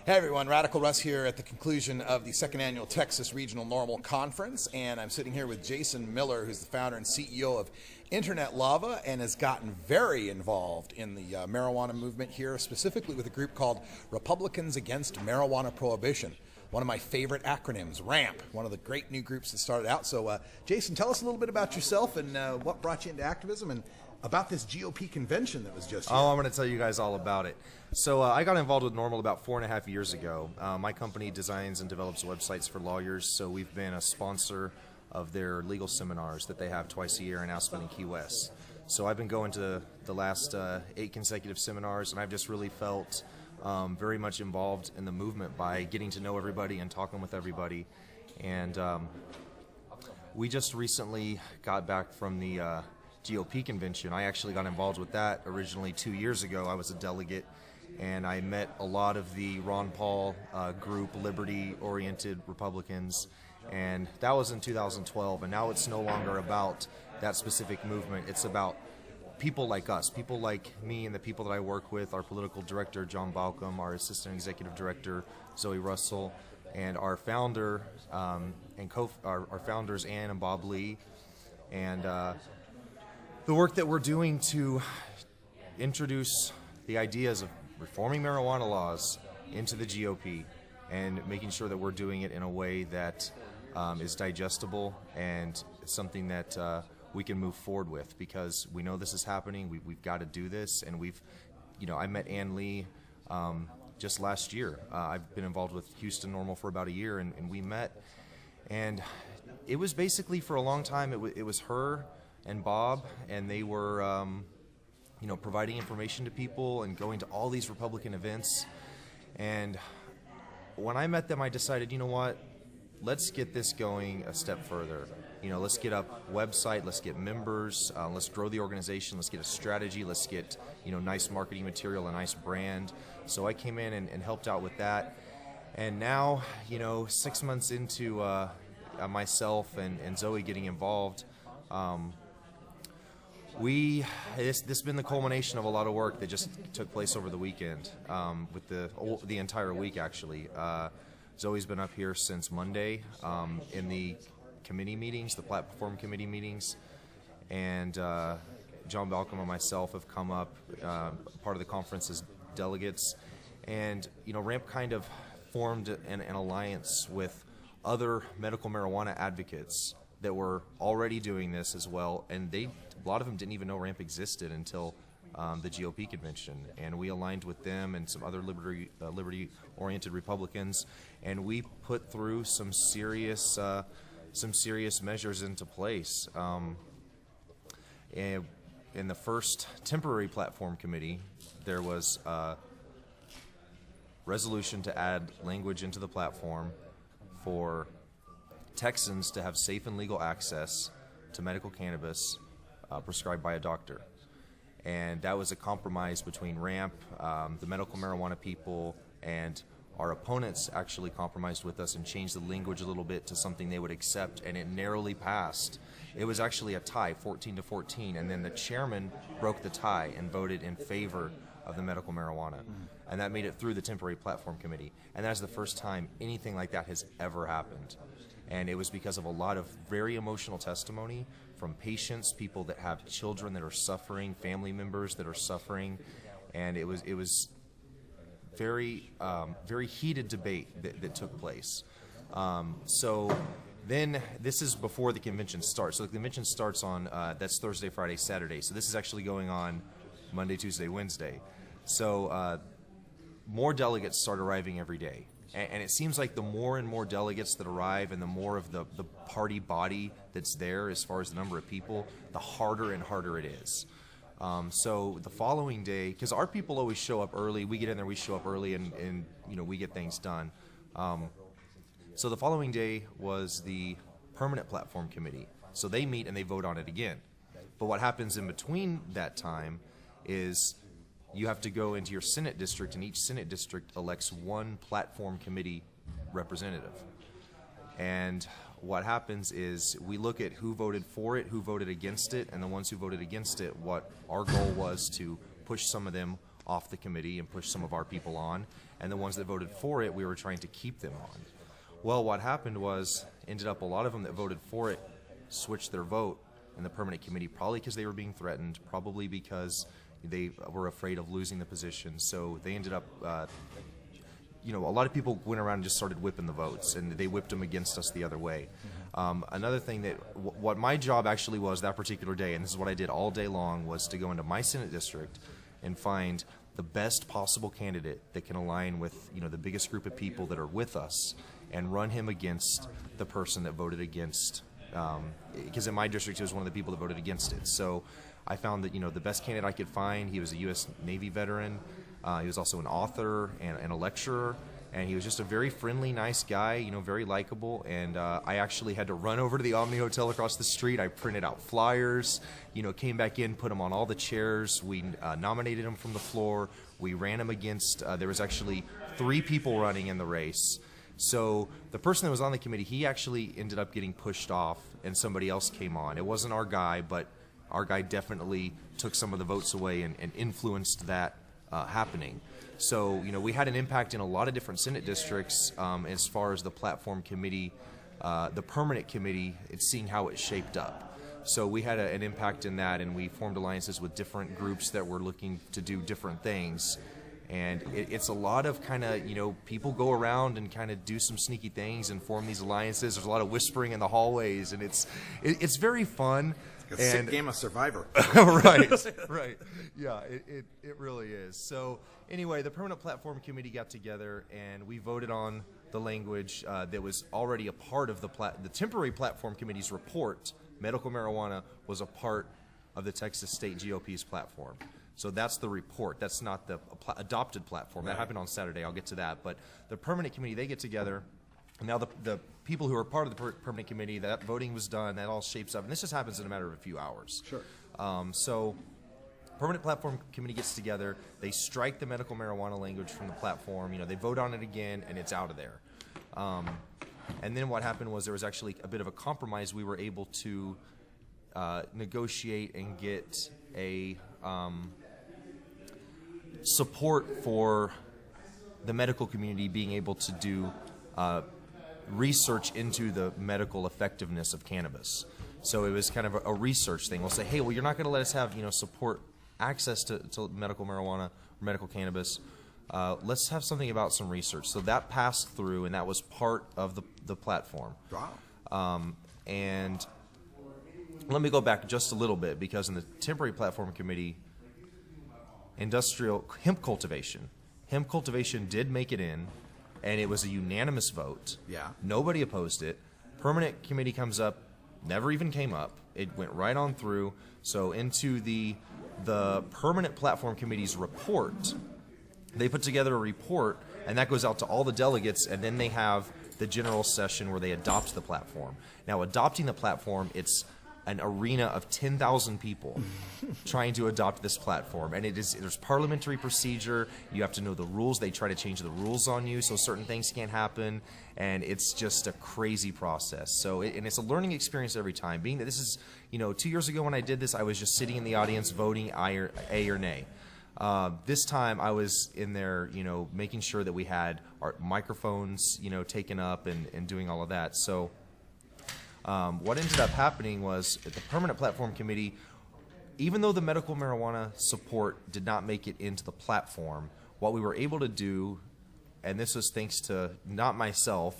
Hey everyone, Radical Russ here at the conclusion of the second annual Texas Regional Normal Conference, and I'm sitting here with Jason Miller, who's the founder and CEO of Internet Lava and has gotten very involved in the marijuana movement here, specifically with a group called Republicans Against Marijuana Prohibition. One of my favorite acronyms, RAMP, one of the great new groups that started out. So Jason, tell us a little bit about yourself and what brought you into activism and about this GOP convention that was just here. Oh, I'm going to tell you guys all about it. So I got involved with NORML about 4.5 years ago. My company designs and develops websites for lawyers, so we've been a sponsor of their legal seminars that they have twice a year in Aspen and Key West. So I've been going to the last 8 consecutive seminars, and I've just really felt very much involved in the movement by getting to know everybody and talking with everybody. And we just recently got back from the GOP convention. I actually got involved with that originally 2 years ago. I was a delegate, and I met a lot of the Ron Paul group, liberty-oriented Republicans, and that was in 2012. And now it's no longer about that specific movement. It's about people like us, people like me and the people that I work with, our political director, John Balcom, our assistant executive director, Zoe Russell, and our founder and our founders, Ann and Bob Lee, and the work that we're doing to introduce the ideas of reforming marijuana laws into the GOP and making sure that we're doing it in a way that is digestible and something that we can move forward with, because we know this is happening. We've got to do this, and I met Ann Lee just last year. I've been involved with Houston NORML for about a year, and we met, and it was basically for a long time it was her and Bob, and they were providing information to people and going to all these Republican events. And when I met them, I decided, you know what, let's get this going a step further. Let's get a website, let's get members, let's grow the organization, let's get a strategy, let's get nice marketing material, a nice brand. So I came in and helped out with that. And now, 6 months into myself and Zoe getting involved, this has been the culmination of a lot of work that just took place over the weekend, with the entire week actually. Zoe's been up here since Monday in the committee meetings, the platform committee meetings, and John Balcom and myself have come up part of the conference as delegates, and RAMP kind of formed an alliance with other medical marijuana advocates that were already doing this as well, and a lot of them didn't even know RAMP existed until the GOP convention, and we aligned with them and some other liberty-oriented Republicans, and we put through some serious measures into place. In the first temporary platform committee, there was a resolution to add language into the platform for Texans to have safe and legal access to medical cannabis prescribed by a doctor. And that was a compromise between RAMP, the medical marijuana people, and our opponents actually compromised with us and changed the language a little bit to something they would accept, and it narrowly passed. It was actually a tie, 14-14, and then the chairman broke the tie and voted in favor of the medical marijuana. And that made it through the temporary platform committee. And that is the first time anything like that has ever happened. And it was because of a lot of very emotional testimony from patients, people that have children that are suffering, family members that are suffering, and it was very heated debate that took place. So then this is before the convention starts. So the convention starts on that's Thursday, Friday, Saturday. So this is actually going on Monday, Tuesday, Wednesday. So more delegates start arriving every day. And it seems like the more and more delegates that arrive and the more of the party body that's there as far as the number of people, the harder and harder it is. So the following day, because our people always show up early, we get in there, we show up early, and we get things done. So the following day was the permanent platform committee. So they meet and they vote on it again. But what happens in between that time is you have to go into your Senate district, and each Senate district elects one platform committee representative. And what happens is we look at who voted for it, who voted against it, and the ones who voted against it, what our goal was to push some of them off the committee and push some of our people on, and the ones that voted for it, we were trying to keep them on. Well, what happened was, ended up a lot of them that voted for it switched their vote in the permanent committee, probably because they were being threatened, probably because they were afraid of losing the position. So they ended up, you know, a lot of people went around and just started whipping the votes, and they whipped them against us the other way. Another thing that, what my job actually was that particular day, and this is what I did all day long, was to go into my Senate district and find the best possible candidate that can align with, you know, the biggest group of people that are with us, and run him against the person that voted against, because in my district, he was one of the people that voted against it. So I found that, you know, the best candidate I could find, he was a U.S. Navy veteran, he was also an author and a lecturer, and he was just a very friendly, nice guy, you know, very likable. And I actually had to run over to the Omni Hotel across the street. I printed out flyers, you know, came back in, put them on all the chairs. We nominated him from the floor. We ran him against, there was actually 3 people running in the race. So the person that was on the committee, he actually ended up getting pushed off, and somebody else came on. It wasn't our guy, but our guy definitely took some of the votes away and influenced that happening. So, you know, we had an impact in a lot of different Senate districts as far as the platform committee, the permanent committee, it's seeing how it shaped up. So we had an impact in that, and we formed alliances with different groups that were looking to do different things. And it's a lot of kind of, you know, people go around and kind of do some sneaky things and form these alliances. There's a lot of whispering in the hallways, and it's very fun. It's a sick game of Survivor. Right, right. Yeah, it really is. So anyway, the Permanent Platform Committee got together, and we voted on the language that was already a part of the Temporary Platform Committee's report. Medical marijuana was a part of the Texas State GOP's platform. So that's the report. That's not the adopted platform. That happened on Saturday. I'll get to that. But the permanent committee, they get together. And now the people who are part of the permanent committee, that voting was done. That all shapes up. And this just happens in a matter of a few hours. Sure. So permanent platform committee gets together. They strike the medical marijuana language from the platform. You know, they vote on it again, and it's out of there. And then what happened was there was actually a bit of a compromise. We were able to negotiate and get a support for the medical community being able to do research into the medical effectiveness of cannabis. So it was kind of a research thing. We'll say, hey, well, you're not going to let us have, you know, support access to medical marijuana or medical cannabis. Let's have something about some research. So that passed through, and that was part of the platform. Wow. And let me go back just a little bit, because in the Temporary Platform Committee, industrial hemp cultivation did make it in, and it was a unanimous vote. Yeah. Nobody opposed it. Permanent committee comes up, never even came up. It went right on through. So into the Permanent Platform Committee's report, they put together a report, and that goes out to all the delegates, and then they have the general session where they adopt the platform. Now, adopting the platform, it's an arena of 10,000 people trying to adopt this platform, and there's parliamentary procedure. You have to know the rules. They try to change the rules on you, so certain things can't happen, and it's just a crazy process. So, and it's a learning experience every time. Being that this is, you know, 2 years ago when I did this, I was just sitting in the audience voting A or nay. This time I was in there, you know, making sure that we had our microphones, you know, taken up and doing all of that. So what ended up happening was at the Permanent Platform Committee, even though the medical marijuana support did not make it into the platform, what we were able to do, and this was thanks to not myself,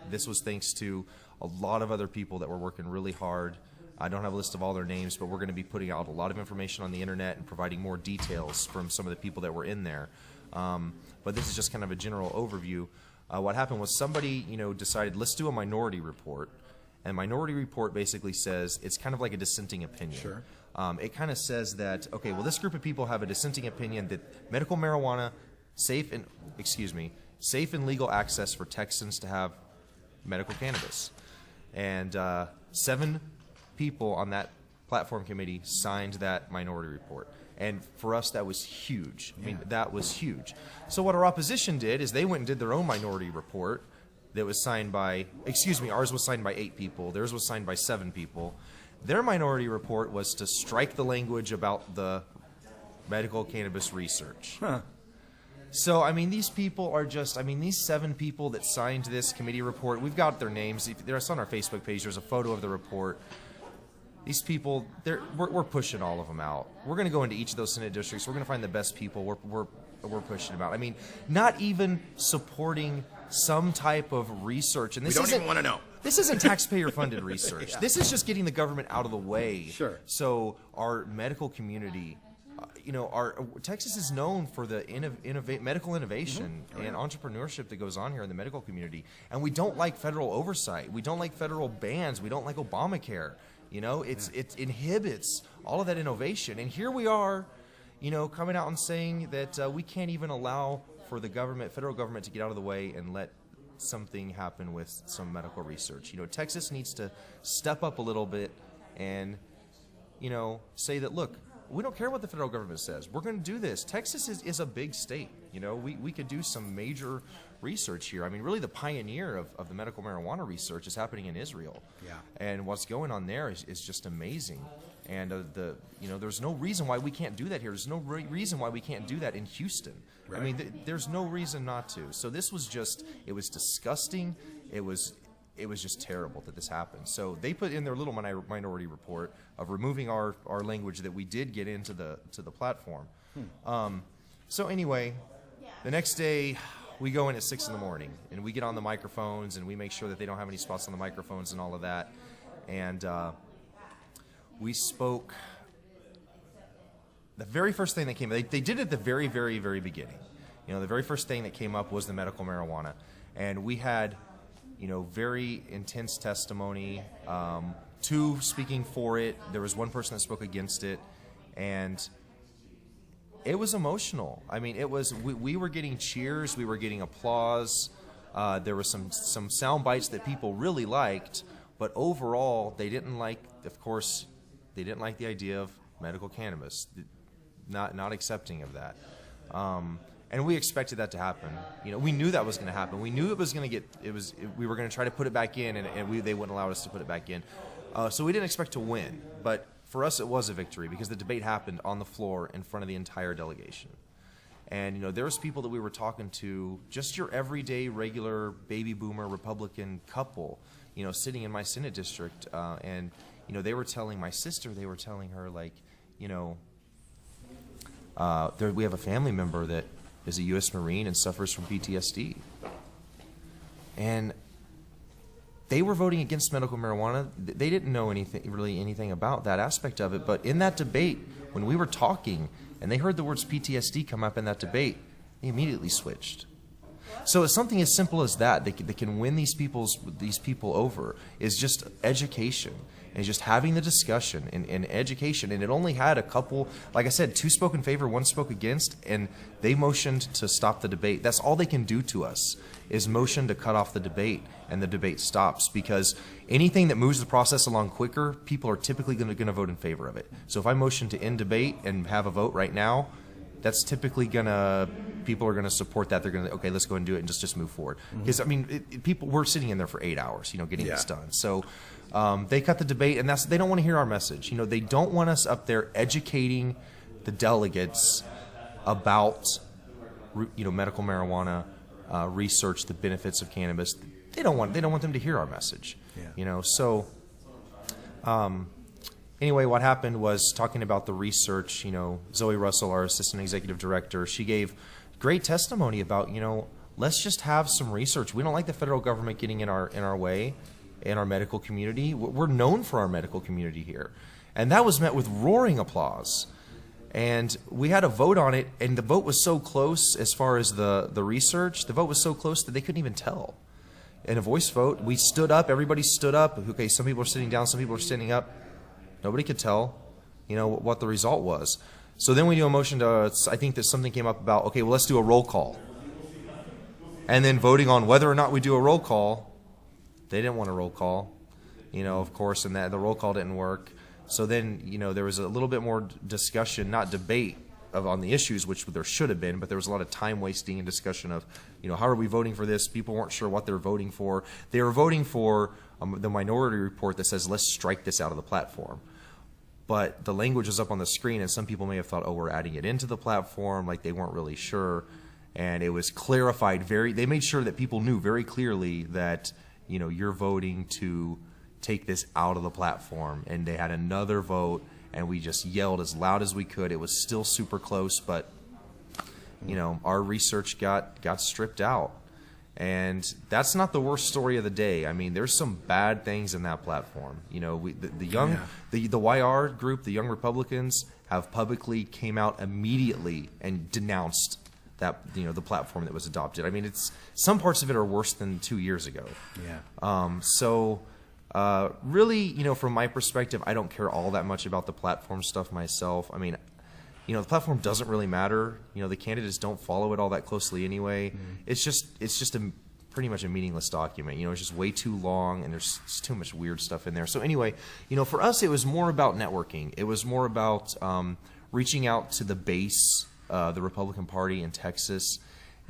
this was thanks to a lot of other people that were working really hard. I don't have a list of all their names, but we're going to be putting out a lot of information on the internet and providing more details from some of the people that were in there. But this is just kind of a general overview. What happened was somebody, you know, decided, let's do a minority report. And minority report basically says, it's kind of like a dissenting opinion. Sure. It kind of says that, okay, well, this group of people have a dissenting opinion that medical marijuana, safe and legal access for Texans to have medical cannabis. And 7 people on that platform committee signed that minority report. And for us, that was huge. I mean, that was huge. So what our opposition did is they went and did their own minority report that was signed by, ours was signed by 8 people. Theirs was signed by 7 people. Their minority report was to strike the language about the medical cannabis research. So, I mean, these people are just, I mean, these 7 people that signed this committee report, we've got their names. It's on our Facebook page. There's a photo of the report. These people, we're pushing all of them out. We're going to go into each of those Senate districts. We're going to find the best people. We're pushing them out. I mean, not even supporting some type of research. And this we don't even want to know. This isn't taxpayer-funded research. Yeah. This is just getting the government out of the way. Sure. So our medical community, Texas is known for the medical innovation and entrepreneurship that goes on here in the medical community. And we don't like federal oversight. We don't like federal bans. We don't like Obamacare. It inhibits all of that innovation. And here we are, coming out and saying that we can't even allow for the federal government to get out of the way and let something happen with some medical research. Texas needs to step up a little bit and, say that, look, we don't care what the federal government says. We're going to do this. Texas is a big state. We could do some major research here. I mean, really the pioneer of the medical marijuana research is happening in Israel. Yeah. And what's going on there is just amazing. And there's no reason why we can't do that here. There's no reason why we can't do that in Houston. Right. I mean, there's no reason not to. So this was just, it was disgusting. It was just terrible that this happened. So they put in their little minority report of removing our language that we did get into the platform. So anyway, the next day we go in at 6 in the morning and we get on the microphones and we make sure that they don't have any spots on the microphones and all of that. And we spoke. The very first thing that came, they did it at the very, very, very beginning. The very first thing that came up was the medical marijuana. And we had very intense testimony, 2 speaking for it. There was 1 person that spoke against it, and it was emotional. I mean, we were getting cheers, we were getting applause. There were some sound bites that people really liked, but overall, they didn't like. Of course, they didn't like the idea of medical cannabis, not accepting of that. And we expected that to happen. We knew that was going to happen. We knew it was going to we were going to try to put it back in, and they wouldn't allow us to put it back in. So we didn't expect to win. But for us, it was a victory because the debate happened on the floor in front of the entire delegation. And, there was people that we were talking to, just your everyday, regular, baby boomer Republican couple, sitting in my Senate district. And, they were telling my sister, they were telling her, like, we have a family member that is a U.S. Marine and suffers from PTSD. And they were voting against medical marijuana. They didn't know anything about that aspect of it. But in that debate, when we were talking and they heard the words PTSD come up in that debate, they immediately switched. So it's something as simple as that can win these people over is just education. And just having the discussion and education. And it only had a couple, like I said, 2 spoke in favor, 1 spoke against, and they motioned to stop the debate. That's all they can do to us, is motion to cut off the debate, and the debate stops. Because anything that moves the process along quicker, people are typically going to vote in favor of it. So if I motion to end debate and have a vote right now, that's typically people are going to support that. They're going to, okay, let's go and do it and just move forward. Because, I mean, people, we're sitting in there for 8 hours, getting this done. So they cut the debate, and they don't want to hear our message. They don't want us up there educating the delegates about, medical marijuana research, the benefits of cannabis. They don't want them to hear our message. Yeah. So anyway, what happened was, talking about the research, Zoe Russell, our assistant executive director, she gave great testimony about, let's just have some research. We don't like the federal government getting in our way in our medical community. We're known for our medical community here. And that was met with roaring applause. And we had a vote on it, and the vote was so close as far as the research. The vote was so close that they couldn't even tell. In a voice vote, we stood up, everybody stood up. Okay, some people are sitting down, some people are standing up. Nobody could tell, what the result was. So then we do a motion to, I think that something came up about, okay, well, let's do a roll call. And then voting on whether or not we do a roll call, they didn't want a roll call, of course, and that the roll call didn't work. So then, there was a little bit more discussion, not debate, on the issues, which there should have been, but there was a lot of time wasting and discussion of, how are we voting for this? People weren't sure what they're voting for. They were voting for the minority report that says, let's strike this out of the platform. but the language was up on the screen, and some people may have thought, oh, we're adding it into the platform, like they weren't really sure. And it was clarified they made sure that people knew very clearly that, you know, you're voting to take this out of the platform. And they had another vote, and we just yelled as loud as we could. It was still super close, but, you know, our research got stripped out. And that's not the worst story of the day. I mean, there's some bad things in that platform. You know, the YR group, the Young Republicans, have publicly came out immediately and denounced that, you know, the platform that was adopted. I mean, some parts of it are worse than 2 years ago. Yeah. Really, you know, from my perspective, I don't care all that much about the platform stuff myself. I mean, you know, the platform doesn't really matter. You know, the candidates don't follow it all that closely anyway. It's just pretty much a meaningless document. You know, it's just way too long, and there's just too much weird stuff in there. So anyway, you know, for us, it was more about networking. It was more about reaching out to the base, the Republican Party in Texas,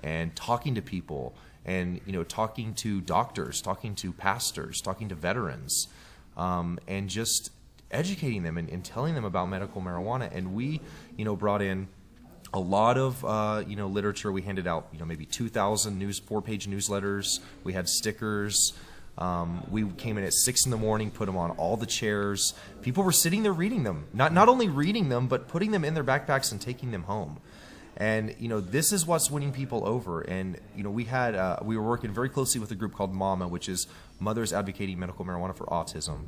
and talking to people, and, you know, talking to doctors, talking to pastors, talking to veterans, and just educating them and telling them about medical marijuana. And we, you know, brought in a lot of, you know, literature. We handed out, you know, maybe 2,000 4-page newsletters. We had stickers. We came in at 6 in the morning, put them on all the chairs. People were sitting there reading them, not only reading them, but putting them in their backpacks and taking them home. And, you know, this is what's winning people over. And, you know, we were working very closely with a group called MAMA, which is Mothers Advocating Medical Marijuana for Autism.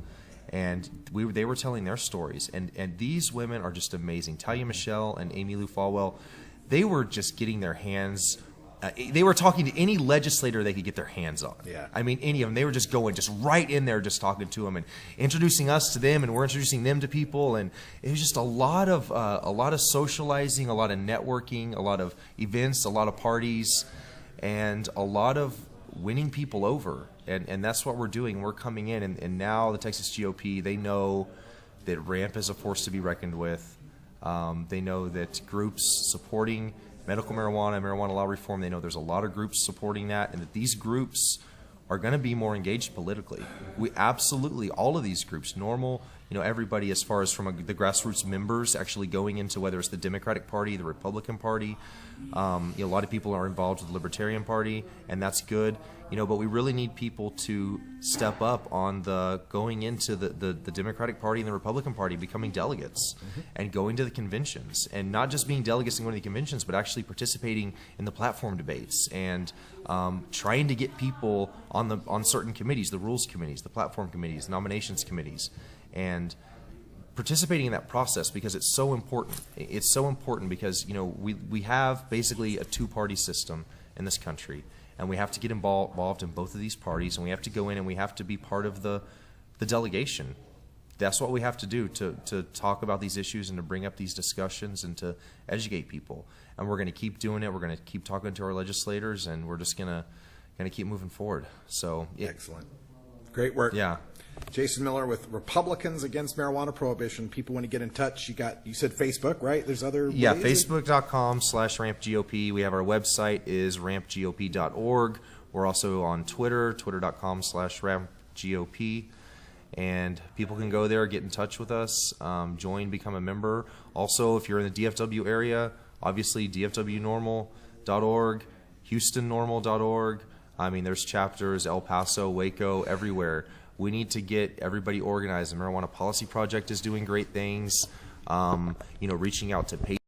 And they were telling their stories. And these women are just amazing. Talia Michelle and Amy Lou Falwell, they were just getting their hands, they were talking to any legislator they could get their hands on. Yeah. I mean, any of them. They were just going just right in there, just talking to them and introducing us to them, and we're introducing them to people. And it was just a lot of socializing, a lot of networking, a lot of events, a lot of parties, and a lot of winning people over. And that's what we're doing. We're coming in, and now the Texas GOP, they know that RAMP is a force to be reckoned with. They know that groups supporting medical marijuana, marijuana law reform, they know there's a lot of groups supporting that, and that these groups are going to be more engaged politically. We absolutely, all of these groups, NORML, you know, everybody, as far as from the grassroots members actually going into whether it's the Democratic Party, the Republican Party. You know, a lot of people are involved with the Libertarian Party, and that's good. You know, but we really need people to step up on the going into the Democratic Party and the Republican Party, becoming delegates and going to the conventions, and not just being delegates and going to the conventions, but actually participating in the platform debates and trying to get people on certain committees, the rules committees, the platform committees, nominations committees, and participating in that process, because it's so important. It's so important because, you know, we have basically a two-party system in this country. And we have to get involved in both of these parties, and we have to go in and we have to be part of the delegation. That's what we have to do to talk about these issues and to bring up these discussions and to educate people. And we're going to keep doing it. We're going to keep talking to our legislators, and we're just going to keep moving forward. So Excellent. Great work. Yeah. Jason Miller with Republicans Against Marijuana Prohibition. People want to get in touch. You said Facebook, right? There's other Yeah, ways? Facebook.com/RampGOP. We have our website is rampgop.org. We're also on Twitter, twitter.com/RampGOP. And people can go there, get in touch with us, join, become a member. Also, if you're in the DFW area, obviously DFWNORML.org, HoustonNormal.org. I mean, there's chapters, El Paso, Waco, everywhere. We need to get everybody organized. The Marijuana Policy Project is doing great things, you know, reaching out to patients.